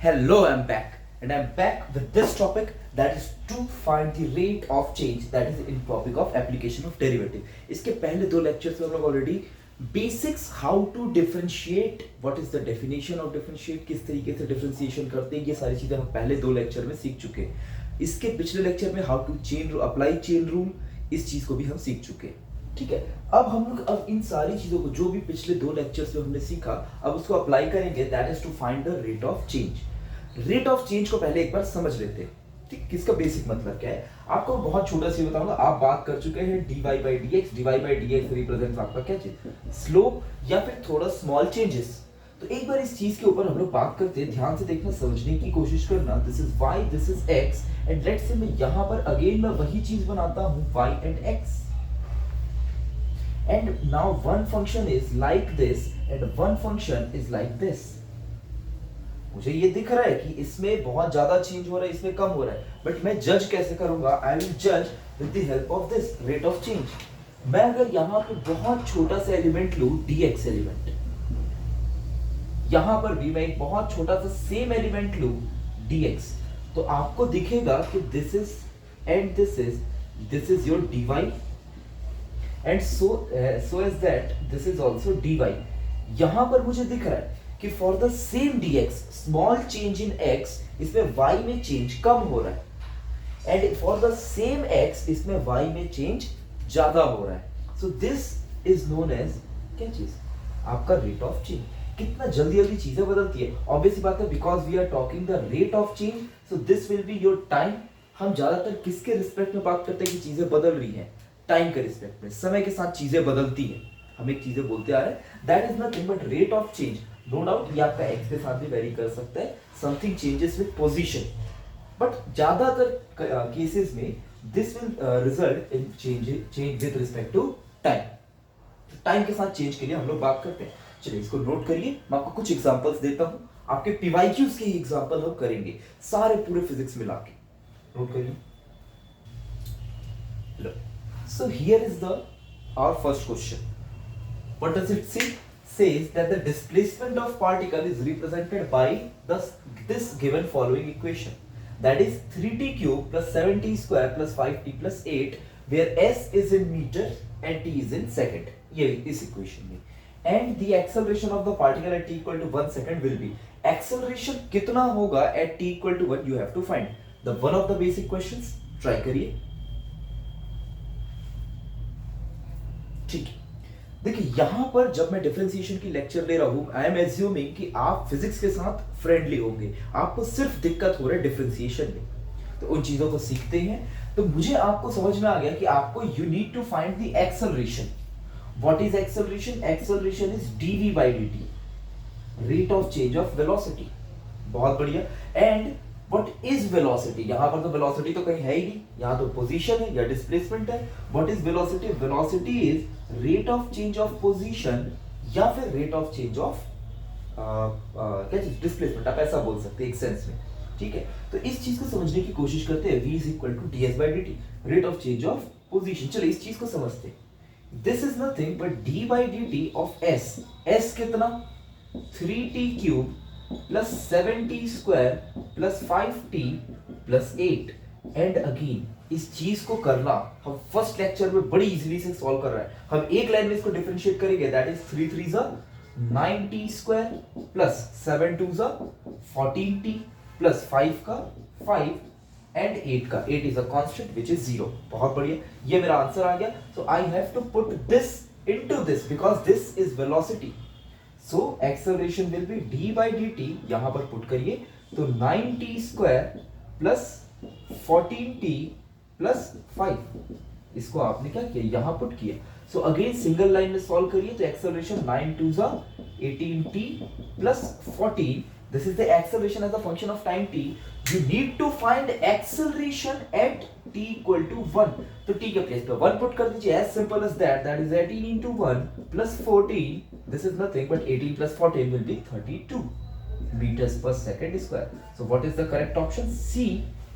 Hello, I'm back, and I'm back with this topic that is to find the rate of change that is in topic of application of derivative. इसके पहले दो lectures में हम लोग already basics how to differentiate, what is the definition of differentiate, किस तरीके से differentiation करते हैं, ये सारी चीजें हम पहले दो लेक्चर में सीख चुके हैं। इसके पिछले लेक्चर में how to chain apply chain rule, इस चीज को भी हम सीख चुके हैं। ठीक है, अब हम लोग अब इन सारी चीजों को जो भी पिछले दो लेक्चर्स में हमने सीखा, अब उसको अप्लाई करेंगे, that is to find the rate of change. Rate of change को पहले एक बार समझ लेते हैं। ठीक, किसका बेसिक मतलब क्या है आपको बहुत छोटा सी बताऊंगा। आप बात कर चुके हैं dy by dx, dy by dx represents आपका क्या चीज, स्लोप या फिर थोड़ा स्मॉल चेंजेस। तो एक बार इस चीज के ऊपर हम लोग बात करते हैं, ध्यान से देखना, समझने की कोशिश करना। This is y, this is x, and let's say मैं यहां पर अगेन मैं वही चीज बनाता हूं y and x, and now one function is like this and one function is like this। मुझे ये दिख रहा है कि इसमें बहुत ज्यादा चेंज हो रहा है, इसमें कम हो रहा है, बट मैं जज कैसे करूंगा? आई विल जज with the help of this rate of change. मैं अगर यहां पे बहुत छोटा सा एलिमेंट लूं, dx एलिमेंट, यहां पर भी मैं एक बहुत छोटा सा सेम एलिमेंट लूं dx, तो आपको दिखेगा कि this is and this is your dy, and so as that this is also dy। यहां पर मुझे दिख रहा है कि for the same dx small change in x, इसमें y में चेंज कम हो रहा है, and for the same x इसमें y में चेंज ज्यादा हो रहा है। So this is known as क्या चीज, आपका रेट ऑफ चेंज। कितना जल्दी जल्दी चीजें बदलती है, ऑब्वियस बात है, because we are talking the rate of change, so this will be your time. हम ज्यादातर किसके रिस्पेक्ट में बात करते हैं कि चीजें बदल रही हैं? टाइम के रिस्पेक्ट में, समय के साथ चीजें बदलती हैं, हम एक चीजें बोलते आ रहे हैं, that is nothing but rate of change. No doubt ये आपका एक्स के साथ भी वेरी कर सकता है, something changes with position, but ज्यादातर केसेस में this will result in change with respect to time. Time के साथ चेंज के लिए हम लोग बात करते हैं। चलिए इसको नोट करिए, मैं आपको कुछ एग्जांपल्स देता हूं, आपके पीवाईक्यूज के एग्जांपल हम करेंगे, सारे पूरे फिजिक्स मिला के। नोट करिए। So here is our first question. What does it say? Says that the displacement of particle is represented by this given following equation. That is 3t cube plus 7t square plus 5t plus 8, where s is in meter and t is in second. ये इस equation में. And the acceleration of the particle at t equal to 1 second will be. Acceleration कितना होगा at t equal to 1? You have to find. The one of the basic questions. Try करिए. ठीक है, देखिए यहां पर जब मैं डिफरेंशिएशन की लेक्चर ले रहा हूं, आई एम एज्यूमिंग कि आप फिजिक्स के साथ फ्रेंडली होंगे, आपको सिर्फ दिक्कत हो रहा है डिफरेंशिएशन में, तो उन चीजों को सीखते हैं। तो मुझे आपको समझ में आ गया कि आपको you need to find the acceleration. What is acceleration? Acceleration is dv by dt, rate of change of velocity. बहुत बढ़िया। And what is velocity? यहां पर तो वेलोसिटी तो कहीं है ही नहीं, यहां तो पोजीशन है या डिस्प्लेसमेंट है। What is velocity? Velocity is rate of change of position या फिर रेट ऑफ चेंज ऑफ क्या चीज, डिस्प्लेसमेंट, आप ऐसा बोल सकते हैं एक सेंस में। ठीक है, तो इस चीज को समझने की कोशिश करते हैं। v is equal to ds by dt, rate of change of position. चलिए इस चीज को समझते हैं। This is nothing but d by dt of s। s कितना? 3t cube plus 7t square plus 5t plus 8। And again इस चीज को करना हम फर्स्ट लेक्चर में बड़ी इजीली से सॉल्व कर रहे हैं। हम एक लाइन में इसको डिफरेंशिएट करेंगे, that is 3 3 9t square plus 7 2 14t plus 5 का 5 एंड 8 का 8 is a constant which is 0। बहुत बढ़िया, ये मेरा आंसर आ गया। So I have to put this into this because this is velocity. So acceleration will be d by dt, यहां पर पुट करिए, तो 9t square plus 14t plus 5, इसको आपने क्या किया, यहां पुट किया। सो अगेन सिंगल लाइन में सॉल्व करिए, तो acceleration 9 2 18t plus 14, this is the acceleration as a function of time t। You need to find acceleration at t equal to 1, तो t के प्लेस पे 1 पुट कर दीजिए, as simple as that. That is 18 into 1 plus 14, this is nothing but 18 plus 14 will be 32 meters per second square. So what is the correct option? C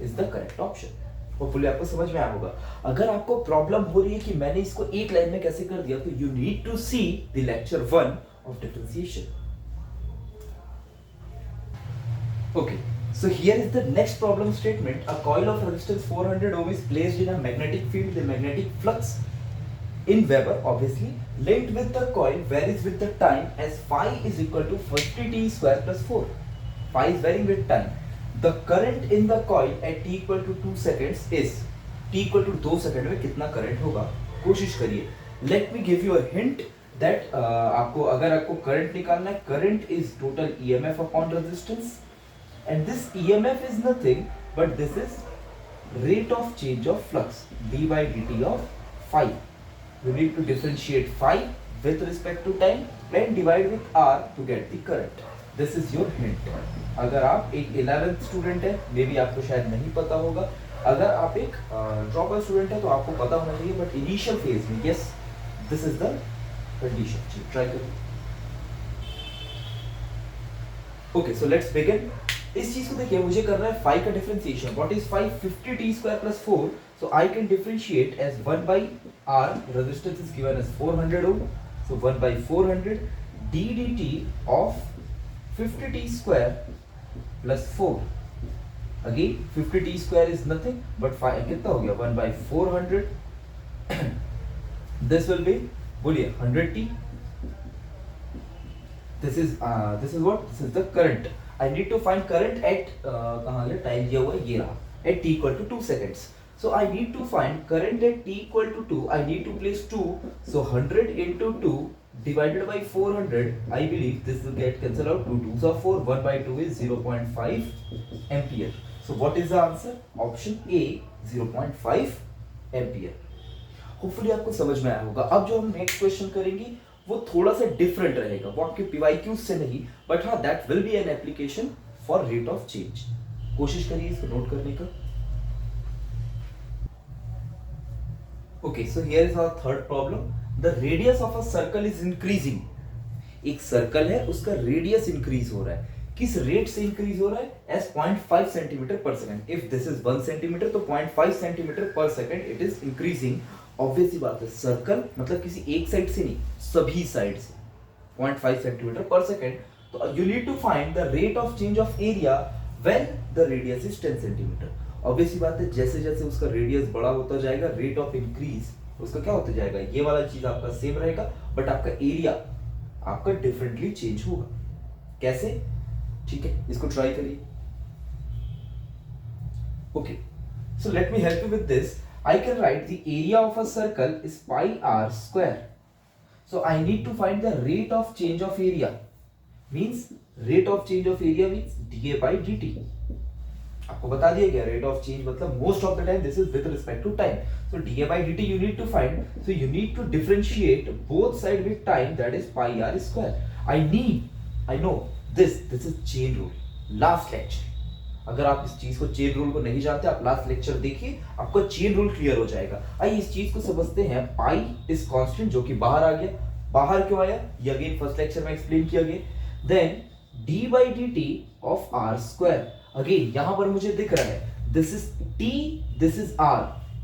is the correct option. Hopefully आपको समझ में आया होगा। अगर आपको problem हो रही है कि मैंने इसको एक लाइन में कैसे कर दिया, तो you need to see the lecture 1 of differentiation. Okay, so here is the next problem statement. A coil of resistance 400 ohm is placed in a magnetic field. The magnetic flux in Weber, obviously, linked with the coil varies with the time as phi is equal to 50 t square plus 4. Phi is varying with time. The current in the coil at t equal to 2 seconds is t equal to 2 second में कितना current होगा, कोशिश करिए. Let me give you a hint that अगर आपको current निकालना है, current is total EMF upon resistance. And this EMF is nothing but this is rate of change of flux d by dt of phi. You need to differentiate phi with respect to time and divide with r to get the current. This is your hint. अगर आप एक 11th student है, may be आपको शायद नहीं पता होगा. अगर आप एक ड्रॉप आउट स्टूडेंट है तो आपको पता होना चाहिए, बट इनिशियल फेज में yes this is the condition. Try करो. Okay, so let's begin. इस चीज को देखिए, मुझे करना है फाई का differentiation. What is phi? 50 t square plus 4. So I can differentiate as 1 by r. Resistance is given as 400 ohm. So 1 by 400 d dt of 50 t square plus 4. Again 50 t square is nothing but 5. कितना हो गया? 1 by 400. This will be, बोलिए, 100 t. This is what? This is the current. I need to find current at कहाँ है? Time दिया हुआ है, ये रहा, at t equal to 2 seconds. So I need to find current at t equal to 2. I need to place 2. So 100 into 2 divided by 400. I believe this will get cancelled out. 2 2s are 4. 1 by 2 is 0.5 ampere. So what is the answer? Option A, 0.5 ampere. Hopefully आपको समझ में आया होगा. अब जो हम next question करेंगे वो थोड़ा सा डिफरेंट रहेगा, वो आपके पीवाईक्यू से नहीं, बट हाँ that will be an application for rate of change. कोशिश करिए इसको नोट करने का. Okay, so here is our third problem. The radius of a circle is increasing. एक सर्कल है, उसका रेडियस इंक्रीज हो रहा है. किस रेट से इंक्रीज हो रहा है? As 0.5 centimetre per second. If this is 1 centimetre तो 0.5 centimetre per second it is increasing. Obvious सी बात है, सर्कल मतलब किसी एक साइड से नहीं, सभी साइड से 0.5 सेंटीमीटर पर सेकंड. तो you need to find the rate of change of area when the radius is 10 centimetre. Obvious सी बात है, जैसे जैसे उसका रेडियस बड़ा होता जाएगा, रेट ऑफ इंक्रीज उसका क्या होता जाएगा, ये वाला चीज आपका सेम रहेगा, बट आपका एरिया आपका डिफरेंटली चेंज होगा. कैसे? ठीक है, इसको ट्राई करिए. Okay, so let me help you with this. I can write the area of a circle is pi r square. So I need to find the rate of change of area. Means rate of change of area means dA by dt. आपको बता दिया गया rate of change मतलब most of the time this is with respect to time. So dA by dt you need to find. So you need to differentiate both side with time, that is pi r square. I know this is chain rule. Last lecture. अगर आप इस चीज को, chain rule को नहीं जानते, आप last lecture देखिए, आपको चेन रूल क्लियर हो जाएगा. आइए इस चीज को समझते हैं. पाई इज कांस्टेंट जो कि बाहर आ गया. बाहर क्यों आया ये अगेन फर्स्ट लेक्चर में एक्सप्लेन किया गया. Then d by dt of r square. Again यहां पर मुझे दिख रहा है this is t, this is r.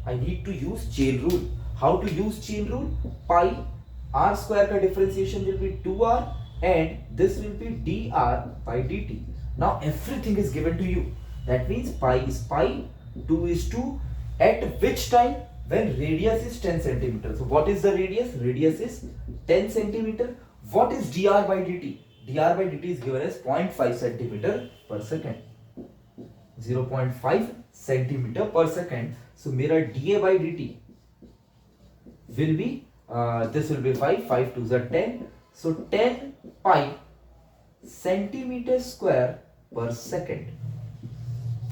I need to use chain rule. How to use chain rule? Pi r square का differentiation will be 2r and this will be dr by dt. Now everything is given to you. That means pi is pi, 2 is 2. At which time? When radius is 10 centimeter. So what is the radius? Radius is 10 centimeter. What is dr by dt? dr by dt is given as 0.5 centimeter per second. 0.5 centimeter per second. So मेरा dA by dt will be this will be 5. 5 2s are 10. So 10 pi centimetre square per second.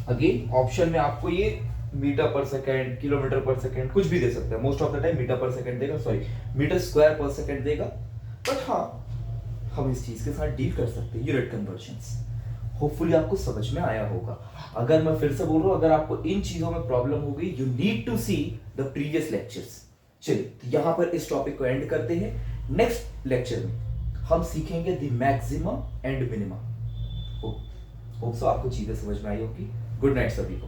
Again option में आपको ये metre per second, kilometre पर second कुछ भी दे सकते हैं. Most of the time metre per second देगा, sorry metre square per second देगा. बट हाँ हम इस चीज के साथ डील कर सकते हैं, यूनिट कन्वर्जन्स. होपफुली आपको समझ में आया होगा. अगर मैं फिर से बोल रहा हूं, अगर आपको इन चीजों में प्रॉब्लम हो गई, you need to see the previous lectures. चलिए तो यहां पर इस टॉपिक को एंड करते हैं. नेक्स्ट लेक्चर में हम सीखेंगे the maximum and minimum. Hope so आपको चीजें समझ में आई होगी. गुड नाइट सभी को.